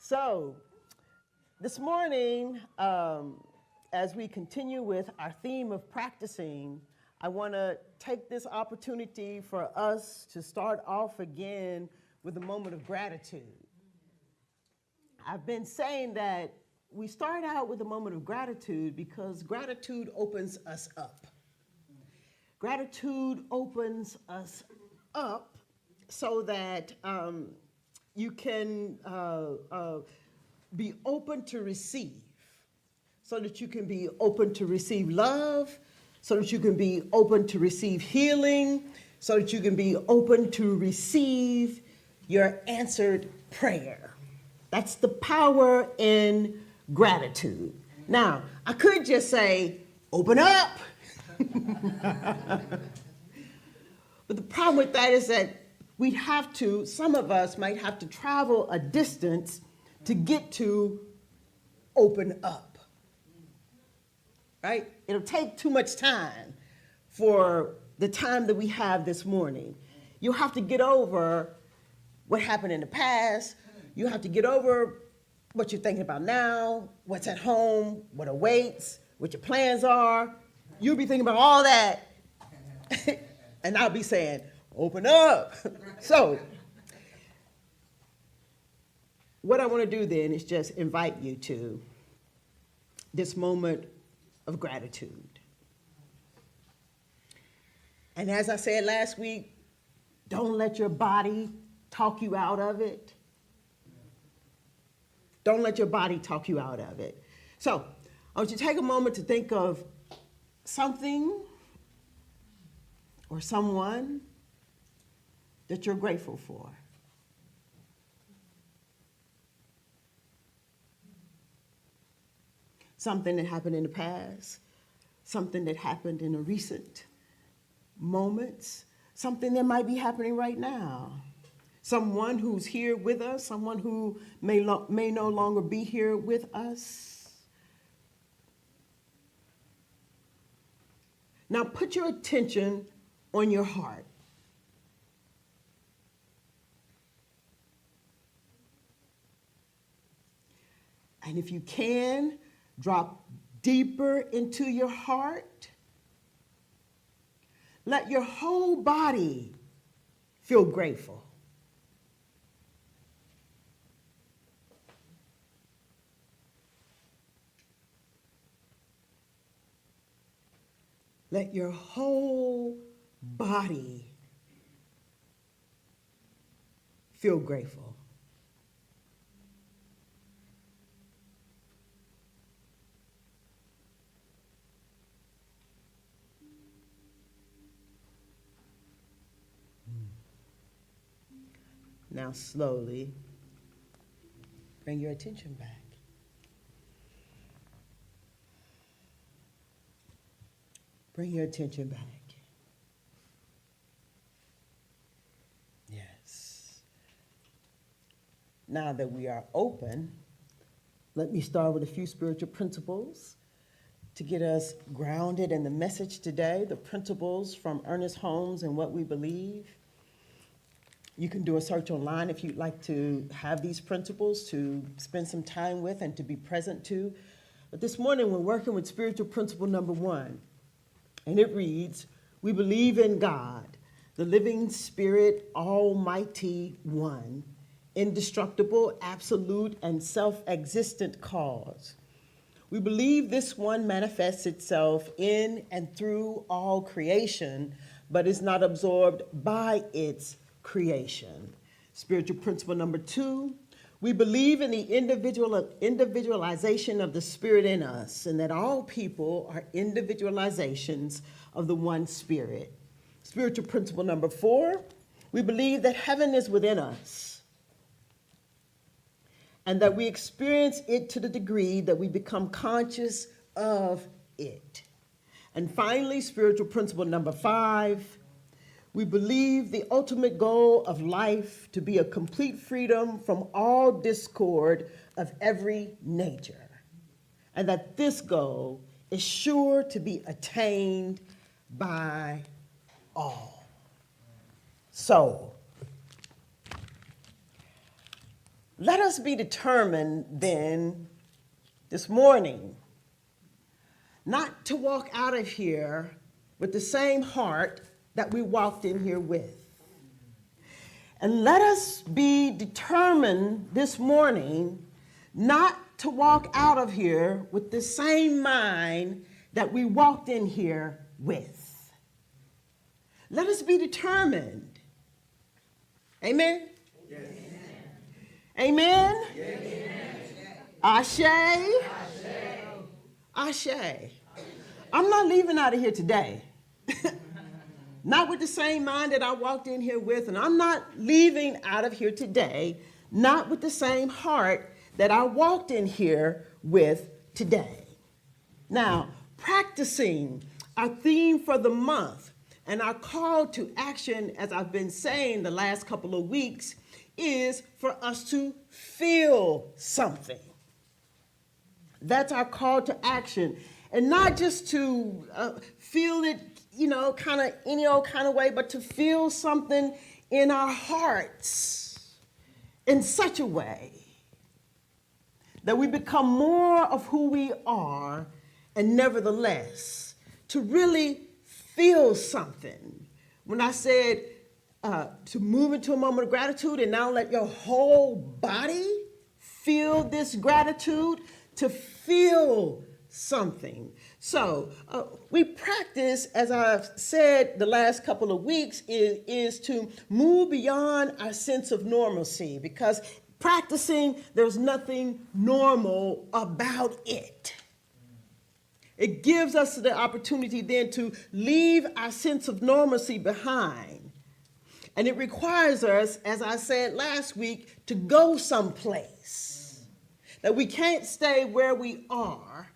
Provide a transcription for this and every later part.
So, this morning, as we continue with our theme of practicing, I want to take this opportunity for us to start off again with a moment of gratitude. I've been saying that we start out with a moment of gratitude because gratitude opens us up. Gratitude opens us up so that you can be open to receive, so that you can be open to receive love, so that you can be open to receive healing, so that you can be open to receive your answered prayer. That's the power in gratitude. Now, I could just say, open up. But the problem with that is that some of us might have to travel a distance to get to open up, right? It'll take too much time for the time that we have this morning. You'll have to get over what happened in the past. You have to get over what you're thinking about now, what's at home, what awaits, what your plans are. You'll be thinking about all that, and I'll be saying, open up. So, what I want to do then is just invite you to this moment of gratitude. And as I said last week, don't let your body talk you out of it. Don't let your body talk you out of it. So, I want you to take a moment to think of something or someone that you're grateful for. Something that happened in the past, something that happened in the recent moments, something that might be happening right now. Someone who's here with us, someone who may no longer be here with us. Now put your attention on your heart. And if you can, drop deeper into your heart. Let your whole body feel grateful. Let your whole body feel grateful. Now slowly bring your attention back. Bring your attention back. Yes. Now that we are open, let me start with a few spiritual principles to get us grounded in the message today, the principles from Ernest Holmes and What We Believe. You can do a search online if you'd like to have these principles to spend some time with and to be present to. But this morning we're working with spiritual principle number 1. And it reads, we believe in God, the living spirit, almighty one, indestructible, absolute, and self-existent cause. We believe this one manifests itself in and through all creation, but is not absorbed by its creation. Spiritual principle number 2, we believe in the individualization of the spirit in us, and that all people are individualizations of the one spirit. Spiritual principle number 4, we believe that heaven is within us, and that we experience it to the degree that we become conscious of it. And finally, spiritual principle number 5, we believe the ultimate goal of life to be a complete freedom from all discord of every nature, and that this goal is sure to be attained by all. So, Let us be determined then this morning not to walk out of here with the same heart that we walked in here with. And let us be determined this morning not to walk out of here with the same mind that we walked in here with. Let us be determined. Amen? Yes. Amen? Yes. Ashe? Ashe. I'm not leaving out of here today. Not with the same mind that I walked in here with, and I'm not leaving out of here today, not with the same heart that I walked in here with today. Now, practicing our theme for the month and our call to action, as I've been saying the last couple of weeks, is for us to feel something. That's our call to action. And not just to feel it, kind of any old kind of way, but to feel something in our hearts in such a way that we become more of who we are, and nevertheless, to really feel something. When I said to move into a moment of gratitude and now let your whole body feel this gratitude, to feel something. So we practice, as I've said the last couple of weeks, is to move beyond our sense of normalcy, because practicing, there's nothing normal about it. It gives us the opportunity then to leave our sense of normalcy behind. And it requires us, as I said last week, to go someplace. That we can't stay where we are,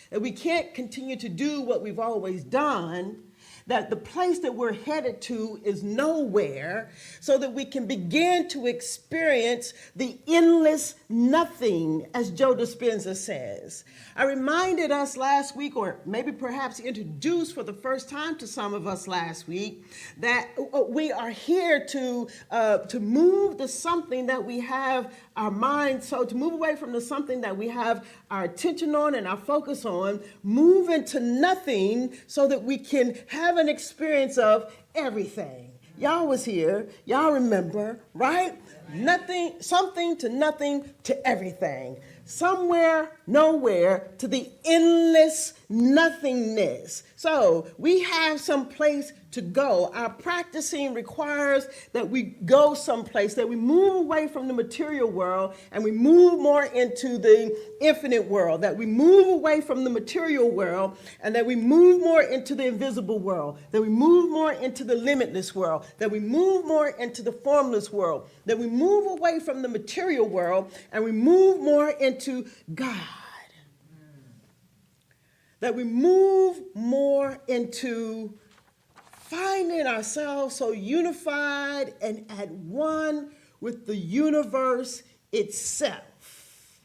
that we can't continue to do what we've always done, that the place that we're headed to is nowhere, so that we can begin to experience the endless nothing, as Joe Dispenza says. I reminded us last week, or maybe perhaps introduced for the first time to some of us last week, that we are here to move to something that we have our mind, so to move away from the something that we have our attention on and our focus on, move into nothing so that we can have an experience of everything. Y'all was here, y'all remember, right? Nothing, something to nothing to everything. Somewhere, nowhere, to the endless nothingness. So we have some place to go. Our practicing requires that we go someplace, that we move away from the material world and we move more into the infinite world, that we move away from the material world and that we move more into the invisible world, that we move more into the limitless world, that we move more into the formless world, that we move away from the material world and we move more into God. That we move more into finding ourselves so unified and at one with the universe itself.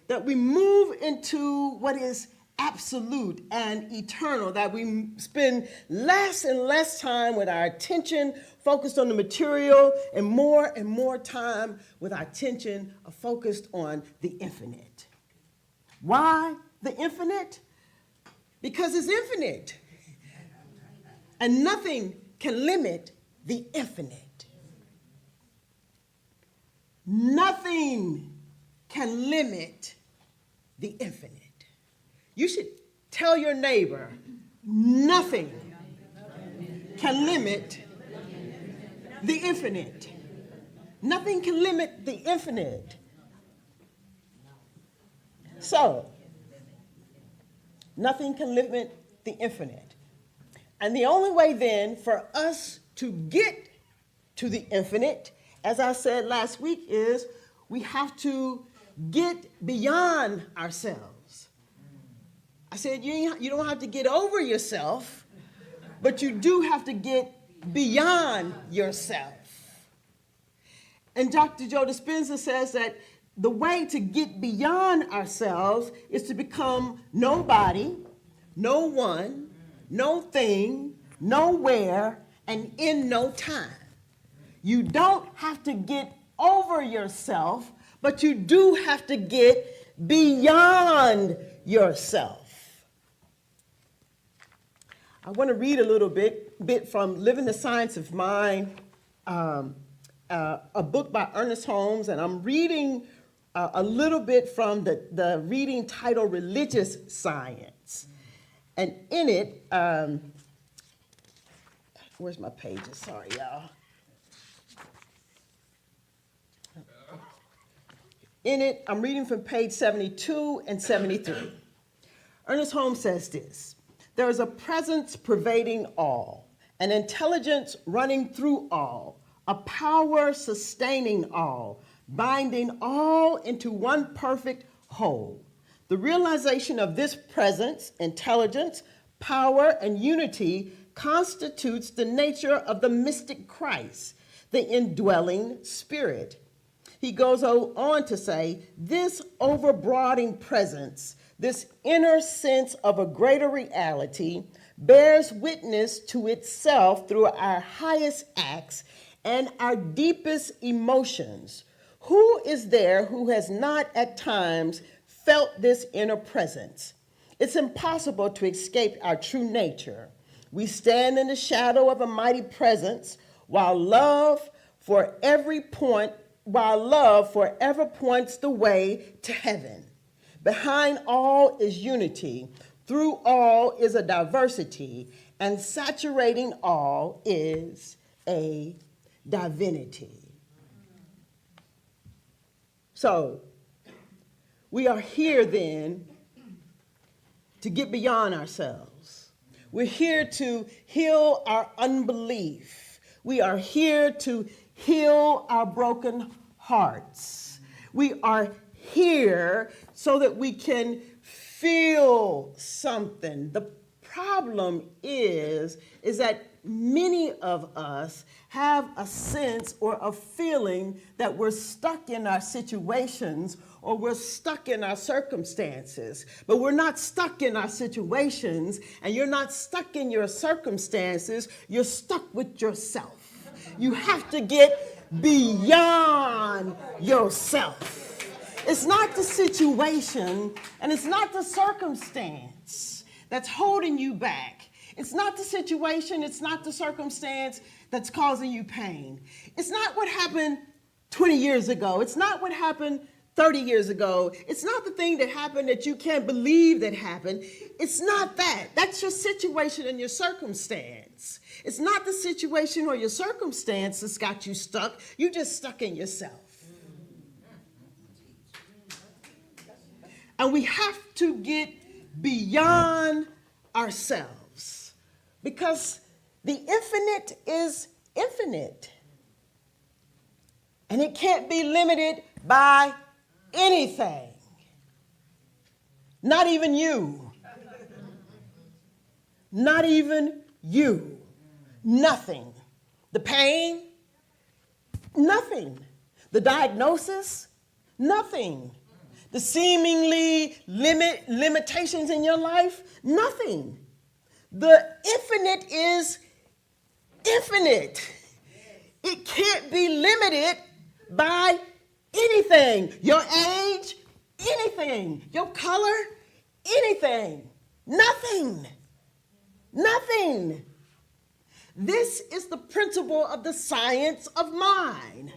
That we move into what is absolute and eternal, that we spend less and less time with our attention focused on the material and more time with our attention focused on the infinite. Why the infinite? Because it's infinite. And nothing can limit the infinite. Nothing can limit the infinite. You should tell your neighbor, nothing can limit the infinite. Nothing can limit the infinite. So, nothing can limit the infinite. And the only way then for us to get to the infinite, as I said last week, is we have to get beyond ourselves. I said you don't have to get over yourself, but you do have to get beyond yourself. And Dr. Joe Dispenza says that the way to get beyond ourselves is to become nobody, no one, no thing, nowhere, and in no time. You don't have to get over yourself, but you do have to get beyond yourself. I want to read a little bit from Living the Science of Mind, a book by Ernest Holmes, and I'm reading a little bit from the reading titled Religious Science. And in it, where's my pages? Sorry, y'all. In it, I'm reading from page 72 and 73. Ernest Holmes says this: there is a presence pervading all, an intelligence running through all, a power sustaining all, binding all into one perfect whole. The realization of this presence, intelligence, power, and unity constitutes the nature of the mystic Christ, the indwelling spirit. He goes on to say, this overbroading presence, this inner sense of a greater reality, bears witness to itself through our highest acts and our deepest emotions. Who is there who has not at times felt this inner presence? It's impossible to escape our true nature. We stand in the shadow of a mighty presence while love forever points the way to heaven. Behind all is unity. Through all is a diversity, and saturating all is a divinity. So, we are here then to get beyond ourselves. We're here to heal our unbelief. We are here to heal our broken hearts. We are here so that we can feel something. The problem is that many of us have a sense or a feeling that we're stuck in our situations or we're stuck in our circumstances. But we're not stuck in our situations, and you're not stuck in your circumstances. You're stuck with yourself. You have to get beyond yourself. It's not the situation and it's not the circumstance that's holding you back. It's not the situation, it's not the circumstance that's causing you pain. It's not what happened 20 years ago. It's not what happened 30 years ago. It's not the thing that happened that you can't believe that happened. It's not that. That's your situation and your circumstance. It's not the situation or your circumstance that's got you stuck. You're just stuck in yourself. And we have to get beyond ourselves because the infinite is infinite. And it can't be limited by anything. Not even you. Not even you. Nothing. The pain, nothing. The diagnosis, nothing. The seemingly limitations in your life, nothing. The infinite is infinite. It can't be limited by anything. Your age, anything. Your color, anything. Nothing. Nothing. This is the principle of the science of mind.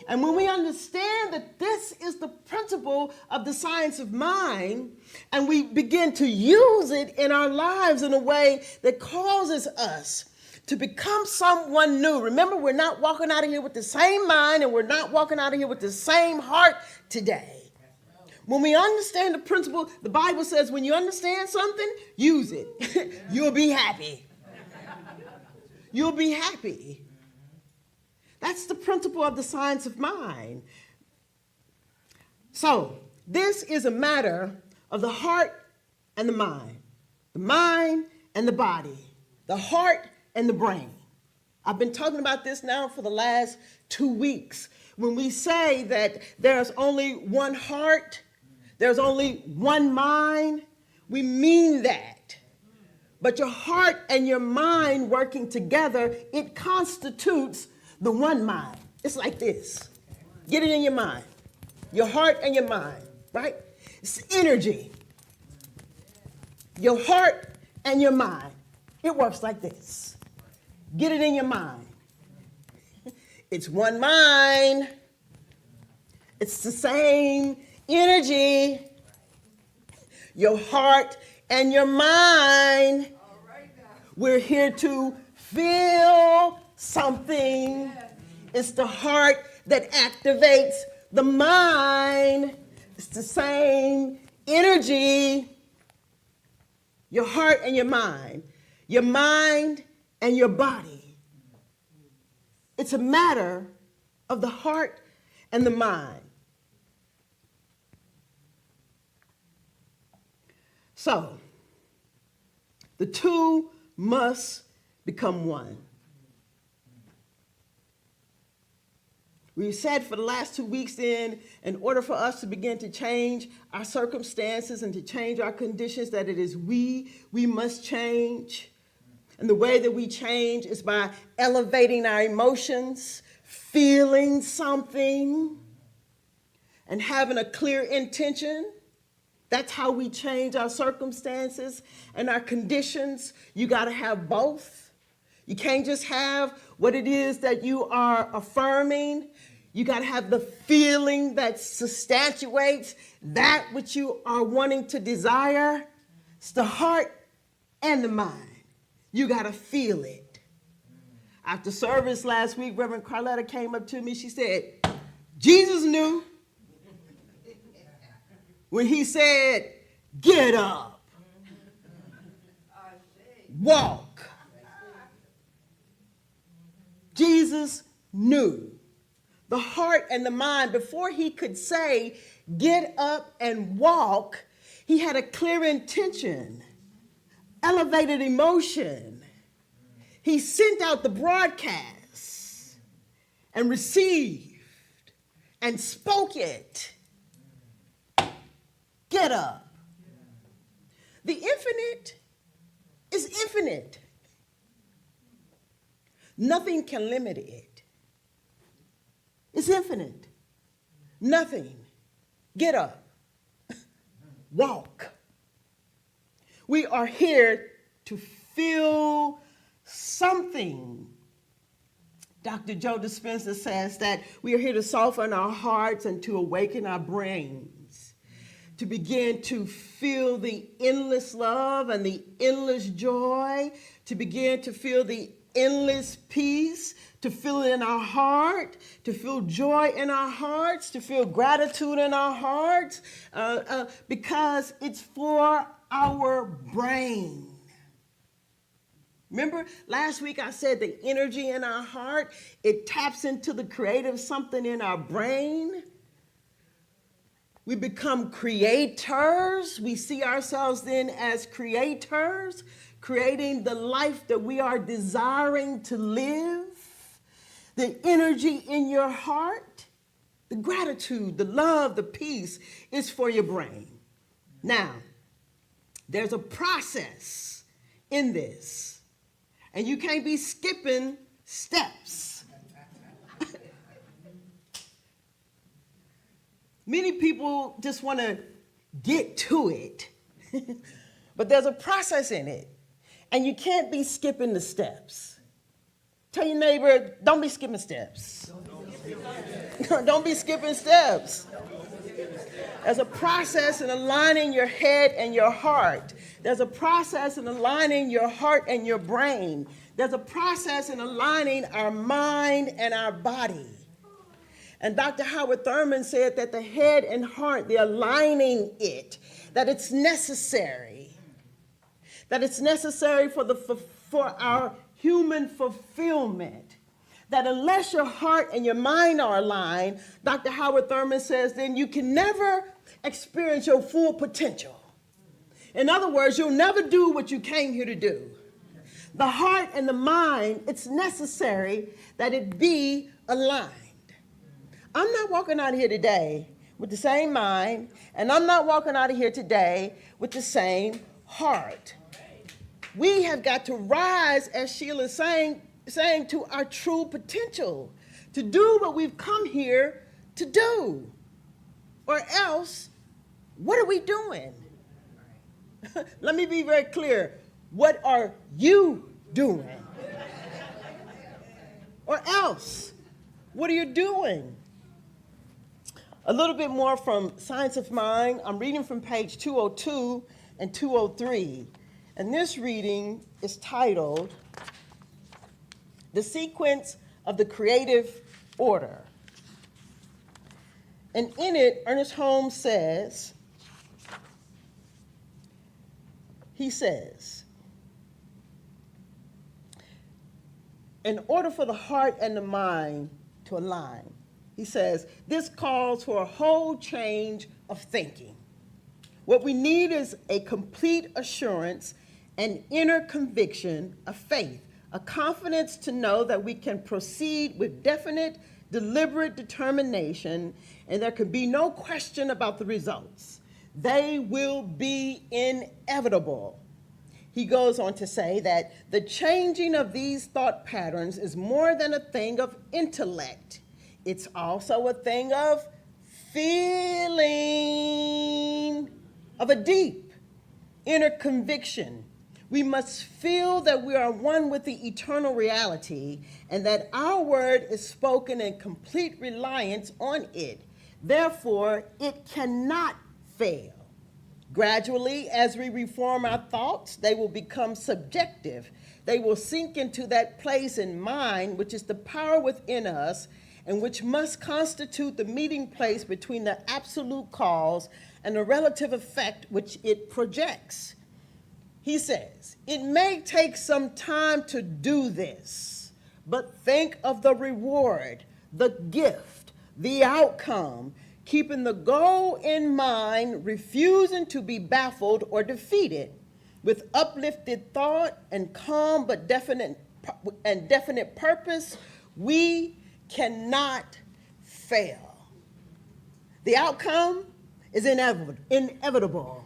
And when we understand that this is the principle of the science of mind, and we begin to use it in our lives in a way that causes us to become someone new. Remember, we're not walking out of here with the same mind, and we're not walking out of here with the same heart today. When we understand the principle, the Bible says when you understand something, use it. You'll be happy. You'll be happy. That's the principle of the science of mind. So, this is a matter of the heart and the mind and the body, the heart and the brain. I've been talking about this now for the last 2 weeks. When we say that there's only one heart, there's only one mind, we mean that. But your heart and your mind working together, it constitutes the one mind. It's like this. Get it in your mind. Your heart and your mind, right? It's energy. Your heart and your mind. It works like this. Get it in your mind. It's one mind. It's the same energy. Your heart and your mind. We're here to feel something. It's the heart that activates the mind. It's the same energy. Your heart and your mind and your body. It's a matter of the heart and the mind. So, the two must become one. We've said for the last 2 weeks in order for us to begin to change our circumstances and to change our conditions, that it is we must change. And the way that we change is by elevating our emotions, feeling something, and having a clear intention. That's how we change our circumstances and our conditions. You got to have both. You can't just have what it is that you are affirming. You got to have the feeling that substantiates that which you are wanting to desire. It's the heart and the mind. You got to feel it. After service last week, Reverend Carletta came up to me. She said, Jesus knew when he said, get up, walk. Jesus knew the heart and the mind. Before he could say, get up and walk, he had a clear intention, elevated emotion. He sent out the broadcast and received and spoke it. Get up. The infinite is infinite. Nothing can limit it. It's infinite. Nothing. Get up. Walk. We are here to feel something. Dr. Joe Dispenza says that we are here to soften our hearts and to awaken our brains, to begin to feel the endless love and the endless joy, to begin to feel the endless peace, to feel it in our heart, to feel joy in our hearts, to feel gratitude in our hearts, because it's for our brain. Remember last week I said the energy in our heart, it taps into the creative something in our brain. We become creators. We see ourselves then as creators, creating the life that we are desiring to live. The energy in your heart, the gratitude, the love, the peace is for your brain. Now, there's a process in this, and you can't be skipping steps. Many people just want to get to it, but there's a process in it, and you can't be skipping the steps. Tell your neighbor, don't be skipping steps. Don't be skipping steps. There's a process in aligning your head and your heart. There's a process in aligning your heart and your brain. There's a process in aligning our mind and our body. And Dr. Howard Thurman said that the head and heart, they're aligning it, that it's necessary. That it's necessary for our human fulfillment. That unless your heart and your mind are aligned, Dr. Howard Thurman says, then you can never experience your full potential. In other words, you'll never do what you came here to do. The heart and the mind, it's necessary that it be aligned. I'm not walking out of here today with the same mind, and I'm not walking out of here today with the same heart. We have got to rise, as Sheila's saying to our true potential, to do what we've come here to do. Or else, what are we doing? Let me be very clear. What are you doing? Or else, what are you doing? A little bit more from Science of Mind. I'm reading from page 202 and 203. And this reading is titled, The Sequence of the Creative Order. And in it, Ernest Holmes says, in order for the heart and the mind to align, he says, this calls for a whole change of thinking. What we need is a complete assurance, an inner conviction, a faith, a confidence to know that we can proceed with definite, deliberate determination, and there can be no question about the results. They will be inevitable. He goes on to say that the changing of these thought patterns is more than a thing of intellect. It's also a thing of feeling, of a deep inner conviction. We must feel that we are one with the eternal reality and that our word is spoken in complete reliance on it. Therefore, it cannot fail. Gradually, as we reform our thoughts, they will become subjective. They will sink into that place in mind, which is the power within us, and which must constitute the meeting place between the absolute cause and the relative effect which it projects. He says, it may take some time to do this, but think of the reward, the gift, the outcome, keeping the goal in mind, refusing to be baffled or defeated. With uplifted thought and calm but definite purpose, we cannot fail. The outcome is inevitable.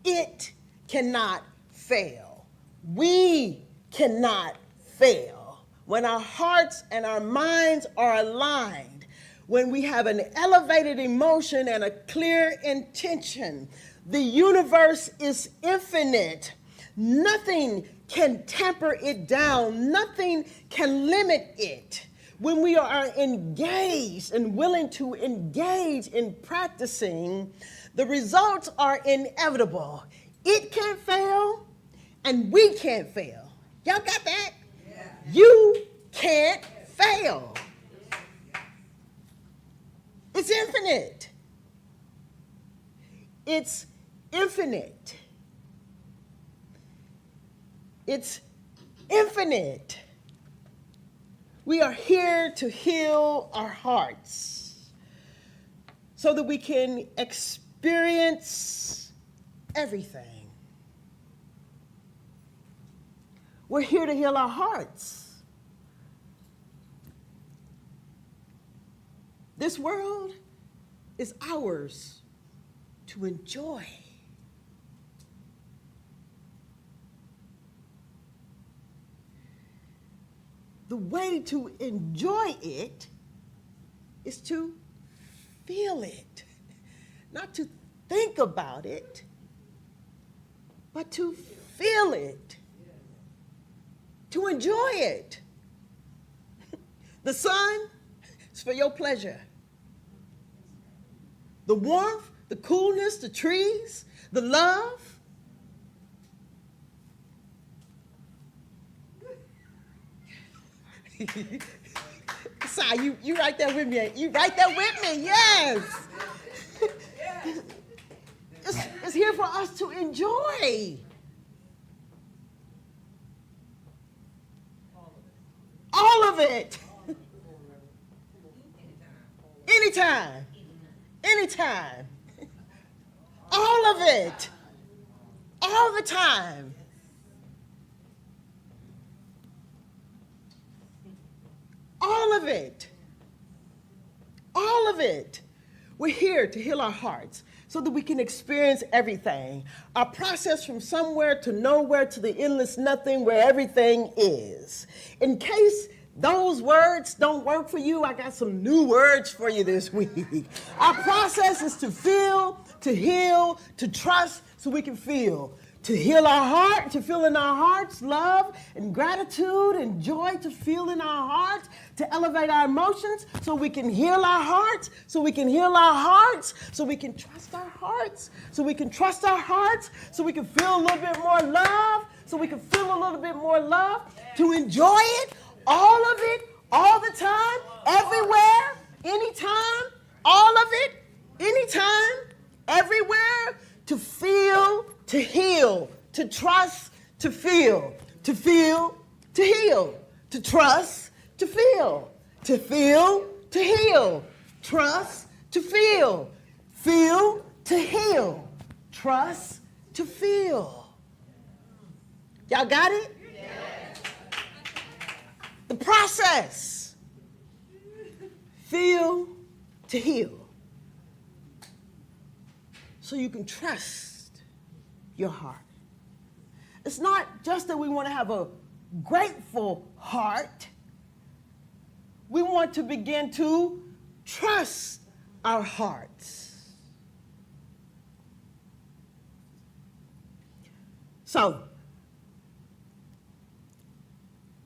It cannot fail. We cannot fail. When our hearts and our minds are aligned, when we have an elevated emotion and a clear intention, the universe is infinite. Nothing can tamper it down. Nothing can limit it. When we are engaged and willing to engage in practicing, the results are inevitable. It can't fail, and we can't fail. Y'all got that? Yeah. You can't fail. It's infinite. It's infinite. It's infinite. We are here to heal our hearts so that we can experience everything. We're here to heal our hearts. This world is ours to enjoy. The way to enjoy it is to feel it, not to think about it, but to feel it, to enjoy it. The sun is for your pleasure. The warmth, the coolness, the trees, the love. Si, you right there with me. You right there with me, yes. It's here for us to enjoy. All of it. Anytime. Anytime. All of it. All the time. All of it. All of it. We're here to heal our hearts so that we can experience everything. Our process from somewhere to nowhere to the endless nothing where everything is. In case those words don't work for you, I got some new words for you this week. Our process is to feel, to heal, to trust so we can feel. To heal our heart, to feel in our hearts love and gratitude and joy, to feel in our hearts, to elevate our emotions so we can heal our hearts, so we can heal our hearts, so we can trust our hearts, so we can trust our hearts, so we can feel a little bit more love, so we can feel a little bit more love, to enjoy it, all of it, all the time, everywhere, anytime, all of it, anytime, everywhere, to feel, to heal, to trust, to feel, to heal, to trust, to feel, to heal, trust, to feel, to heal, trust, to feel. Y'all got it? Yes. The process. Feel to heal. So you can trust your heart. It's not just that we want to have a grateful heart. We want to begin to trust our hearts. So,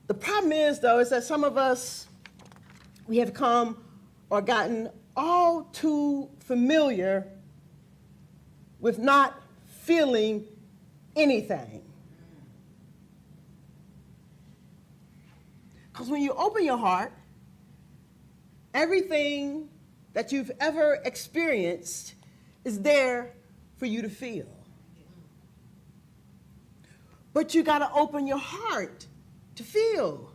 the problem is, though, is that some of us, we have come or gotten all too familiar with not feeling anything. Because when you open your heart, everything that you've ever experienced is there for you to feel. But you got to open your heart to feel.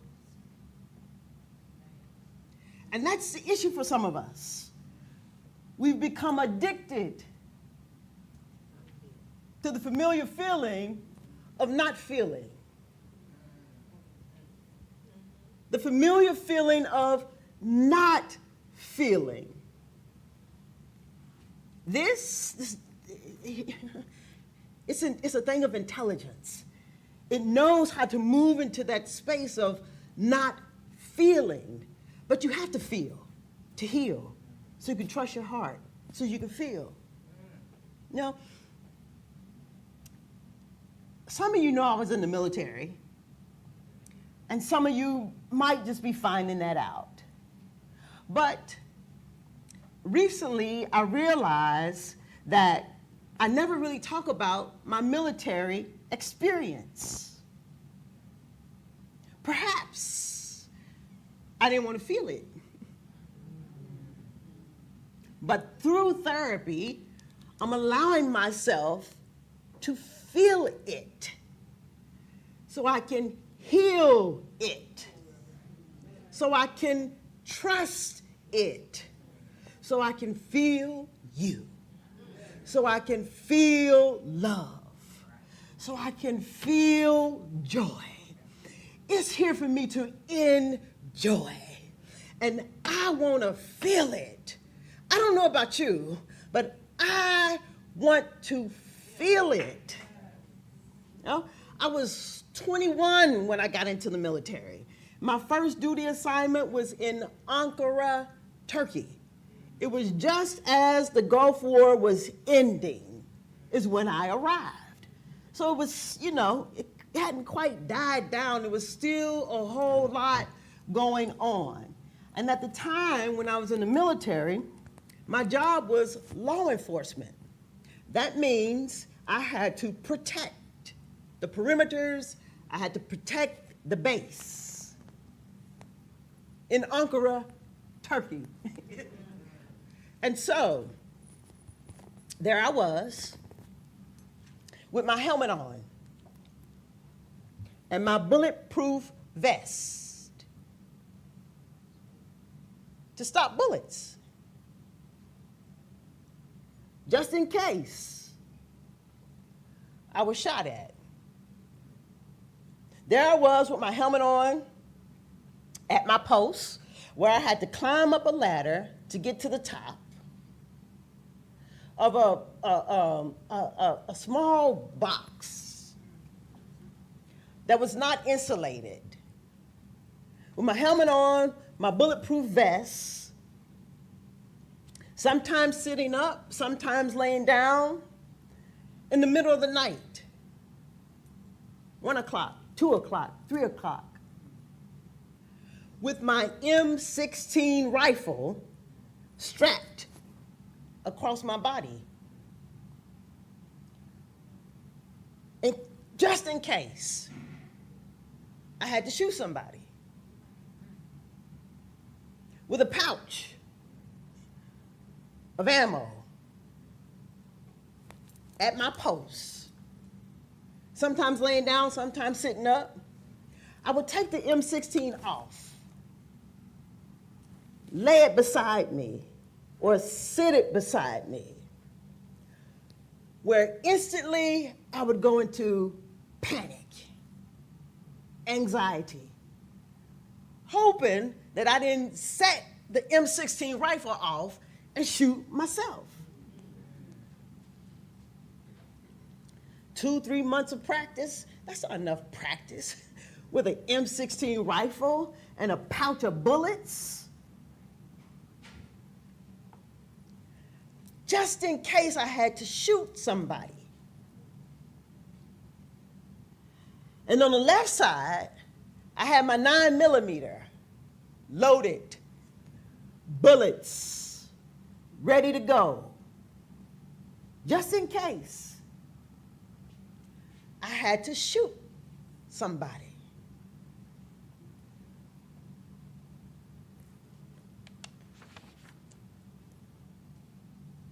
And that's the issue for some of us. We've become addicted to the familiar feeling of not feeling. The familiar feeling of not feeling. This it's a thing of intelligence. It knows how to move into that space of not feeling. But you have to feel to heal, so you can trust your heart, so you can feel. You know, some of you know I was in the military, and some of you might just be finding that out. But recently, I realized that I never really talk about my military experience. Perhaps I didn't want to feel it. But through therapy, I'm allowing myself to feel it so I can heal it, so I can trust it, so I can feel you, so I can feel love, so I can feel joy. It's here for me to enjoy, and I want to feel it. I don't know about you, but I want to feel it. You know, I was 21 when I got into the military. My first duty assignment was in Ankara, Turkey. It was just as the Gulf War was ending is when I arrived. So it was, you know, it hadn't quite died down. There was still a whole lot going on. And at the time when I was in the military, my job was law enforcement. That means I had to protect the perimeters. I had to protect the base in Ankara, Turkey. And so there I was with my helmet on and my bulletproof vest to stop bullets, just in case I was shot at. There I was with my helmet on at my post, where I had to climb up a ladder to get to the top of a small box that was not insulated, with my helmet on, my bulletproof vest, sometimes sitting up, sometimes laying down, in the middle of the night, 1 o'clock, 2 o'clock, 3 o'clock, with my M16 rifle strapped across my body. And just in case I had to shoot somebody, with a pouch of ammo at my post, sometimes laying down, sometimes sitting up. I would take the M16 off, lay it beside me, or sit it beside me, where instantly I would go into panic, anxiety, hoping that I didn't set the M16 rifle off and shoot myself. 2-3 months of practice, that's not enough practice with an M16 rifle and a pouch of bullets. Just in case I had to shoot somebody. And on the left side, I had my 9mm loaded, bullets ready to go, just in case I had to shoot somebody.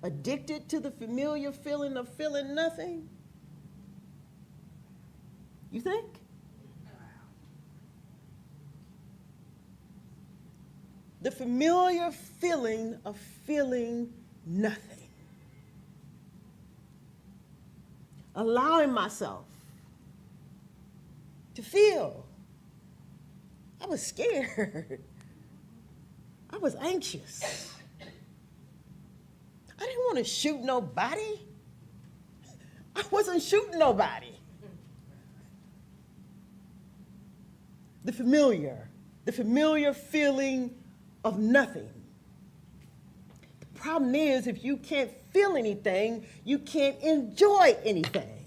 Addicted to the familiar feeling of feeling nothing? You think? The familiar feeling of feeling nothing. Allowing myself to feel. I was scared. I was anxious. I didn't want to shoot nobody. I wasn't shooting nobody. The familiar feeling of nothing. The problem is, if you can't feel anything, you can't enjoy anything.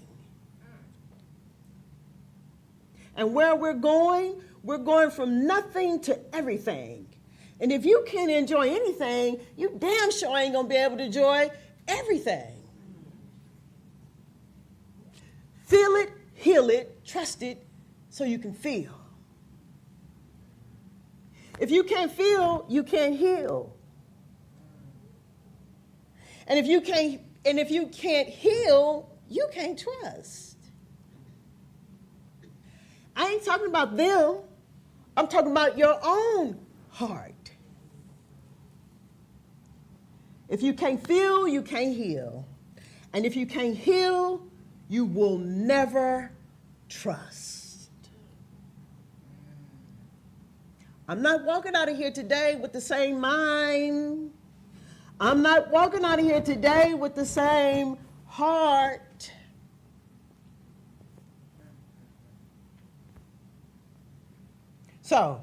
And where we're going from nothing to everything. And if you can't enjoy anything, you damn sure ain't gonna be able to enjoy everything. Feel it, heal it, trust it, so you can feel. If you can't feel, you can't heal. And if you can't heal, you can't trust. I ain't talking about them. I'm talking about your own heart. If you can't feel, you can't heal. And if you can't heal, you will never trust. I'm not walking out of here today with the same mind. I'm not walking out of here today with the same heart. So,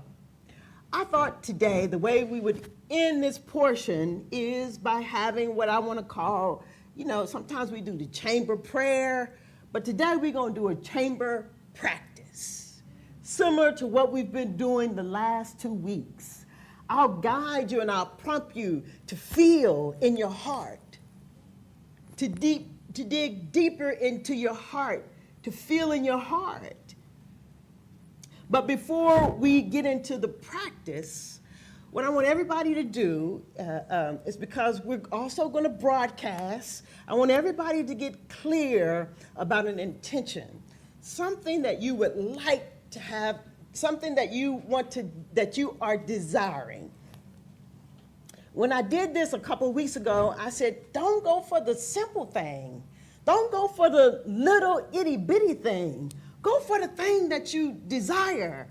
I thought today the way we would end this portion is by having what I want to call, sometimes we do the chamber prayer, but today we're going to do a chamber practice, similar to what we've been doing the last 2 weeks. I'll guide you and I'll prompt you to feel in your heart, to dig deeper into your heart, to feel in your heart. But before we get into the practice, what I want everybody to do is, because we're also going to broadcast, I want everybody to get clear about an intention, something that you would like to have, something that you are desiring. When I did this a couple of weeks ago, I said, don't go for the simple thing. Don't go for the little itty bitty thing. Go for the thing that you desire.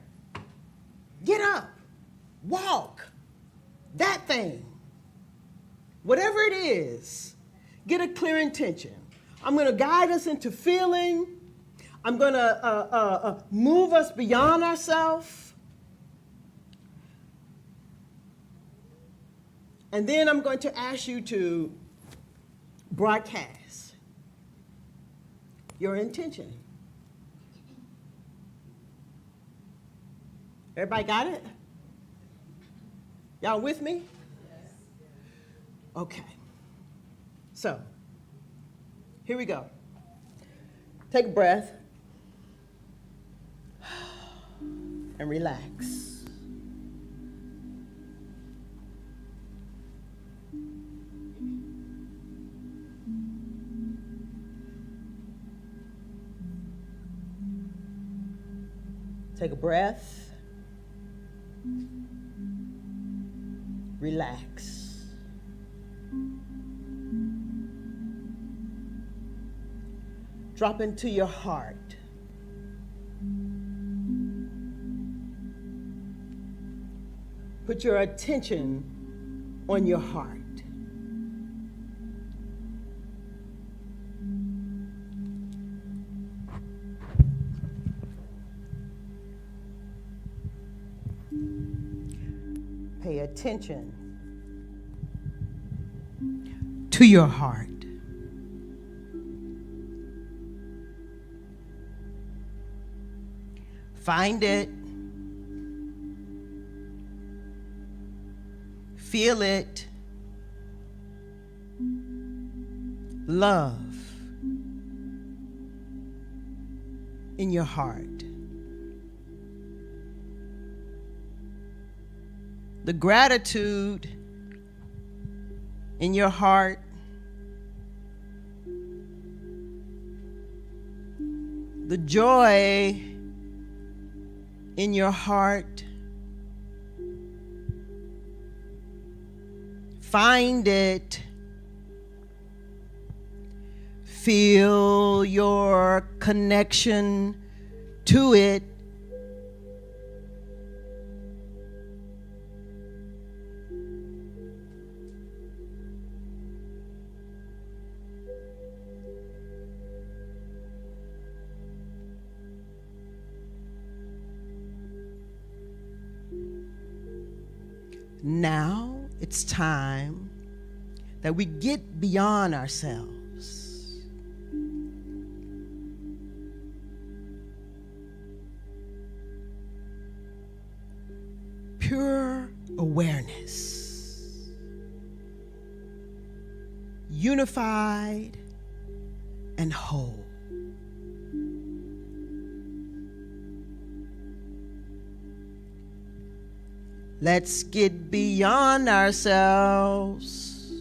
Get up, walk, that thing. Whatever it is, get a clear intention. I'm going to guide us into feeling. I'm going to move us beyond ourselves And then I'm going to ask you to broadcast your intention. Everybody got it? Y'all with me? Yes. Okay. So, here we go. Take a breath and relax. Take a breath. Relax. Drop into your heart. Put your attention on your heart. Pay attention to your heart. Find it. Feel it. Love in your heart. The gratitude in your heart. The joy in your heart. Find it. Feel your connection to it. Now it's time that we get beyond ourselves. Pure awareness. Unified and whole. Let's get beyond ourselves.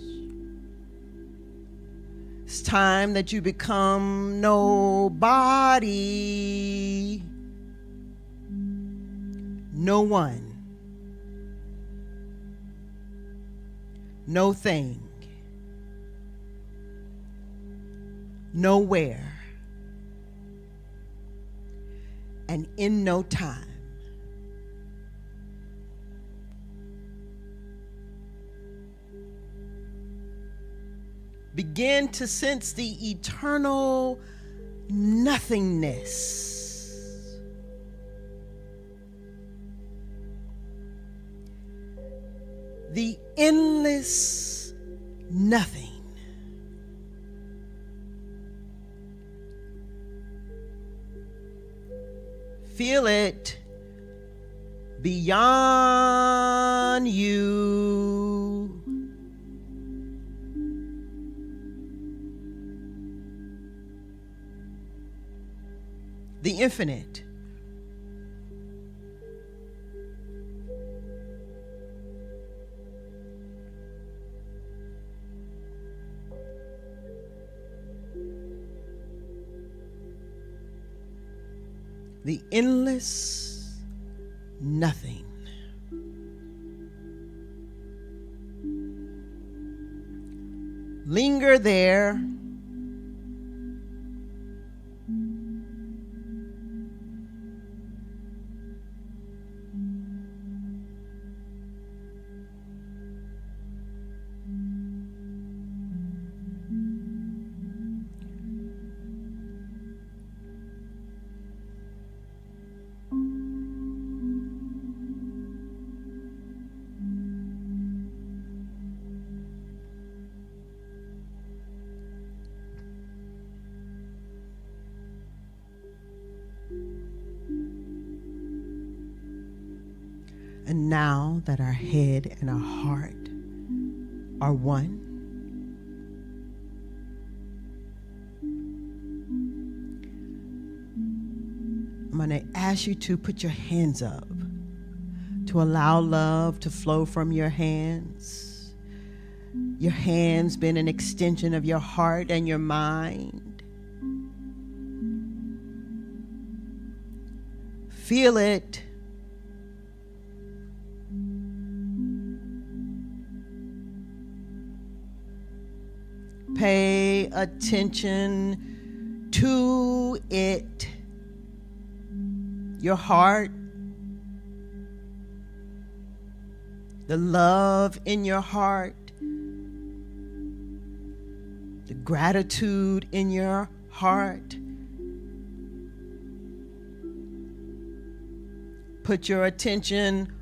It's time that you become nobody, no one, no thing, nowhere, and in no time. Begin to sense the eternal nothingness. The endless nothing. Feel it beyond you. The infinite. The endless nothing. Linger there. And now that our head and our heart are one, I'm going to ask you to put your hands up, to allow love to flow from your hands. Your hands being an extension of your heart and your mind. Feel it. Pay attention to it. Your heart, the love in your heart, the gratitude in your heart. Put your attention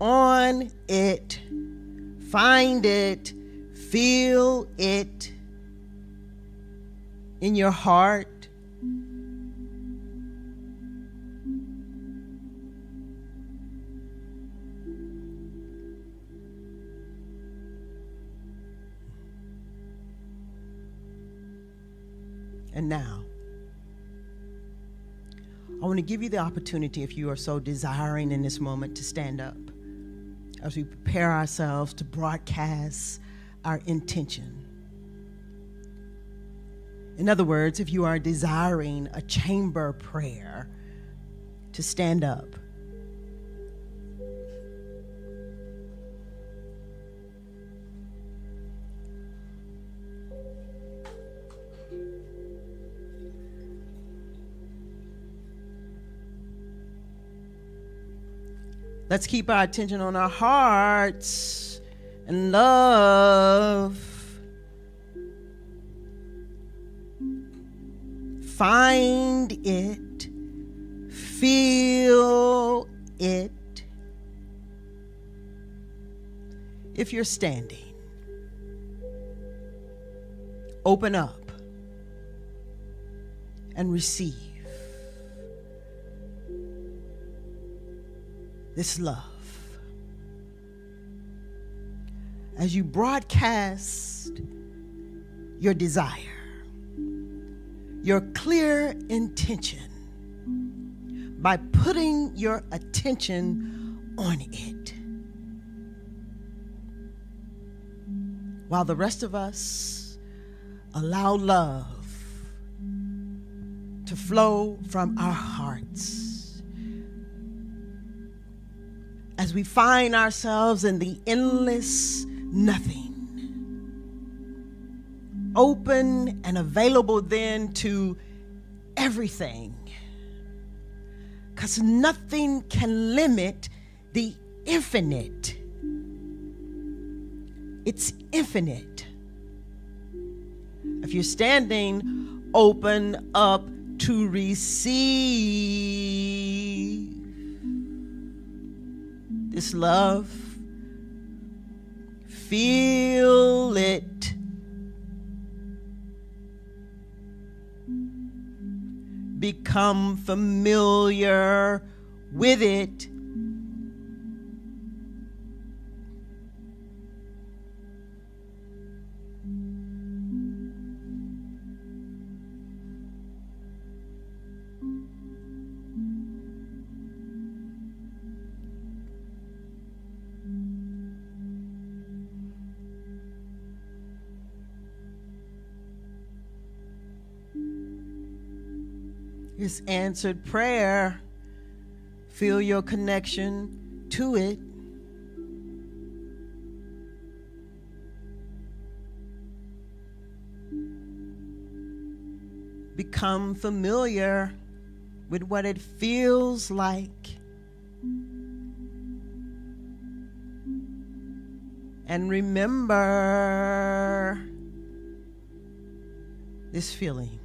on it. Find it. Feel it in your heart. And now, I want to give you the opportunity, if you are so desiring in this moment, to stand up as we prepare ourselves to broadcast our intention. In other words, if you are desiring a chamber prayer, to stand up. Let's keep our attention on our hearts and love. Find it. Feel it. If you're standing, open up and receive this love. As you broadcast your desire, your clear intention, by putting your attention on it, while the rest of us allow love to flow from our hearts. As we find ourselves in the endless nothing, open and available then to everything, because nothing can limit the infinite. It's infinite. If you're standing, open up to receive this love. Feel it. Become familiar with it. It's answered prayer. Feel your connection to it. Become familiar with what it feels like. And remember this feeling.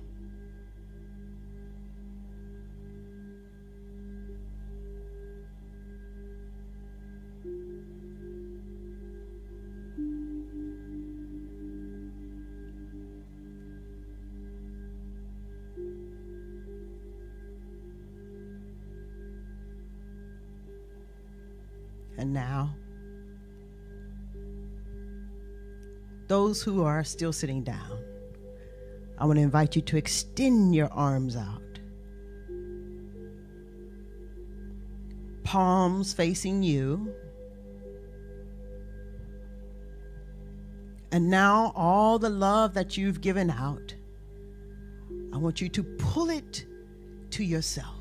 And now, those who are still sitting down, I want to invite you to extend your arms out. Palms facing you. And now all the love that you've given out, I want you to pull it to yourself.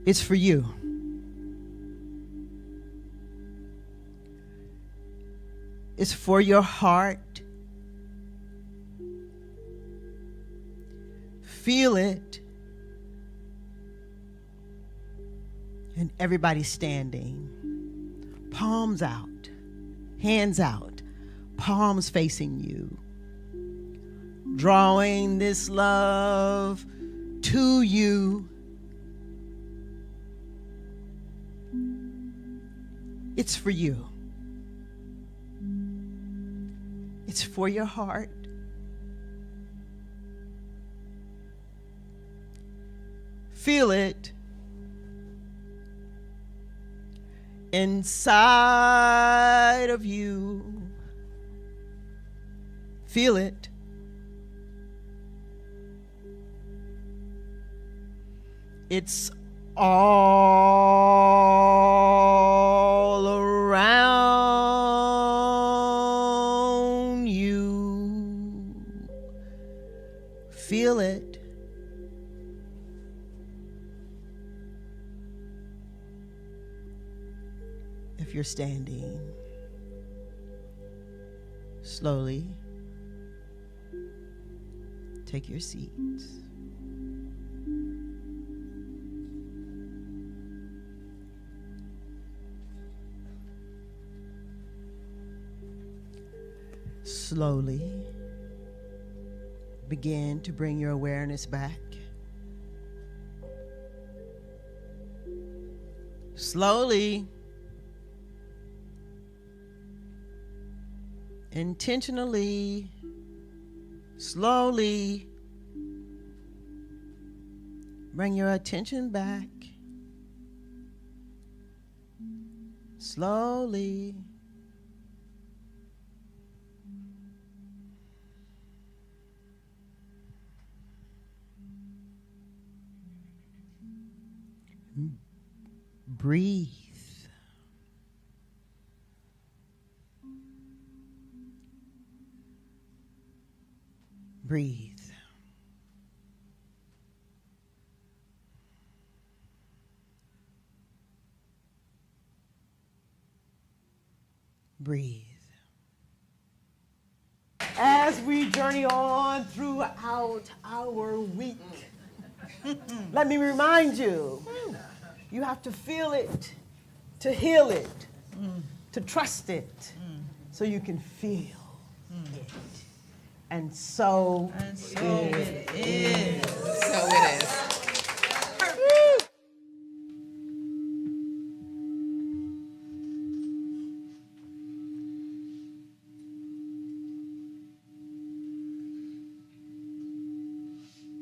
It's for you. It's for your heart. Feel it. And everybody standing. Palms out. Hands out. Palms facing you. Drawing this love to you. It's for you. It's for your heart. Feel it inside of you. Feel it. It's all around you. Feel it. If you're standing, slowly take your seats. Slowly begin to bring your awareness back. Slowly, intentionally, slowly bring your attention back. Slowly. Breathe. Breathe. Breathe. As we journey on throughout our week, let me remind you, you have to feel it, to heal it, to trust it, so you can feel it. And so it is. So it is.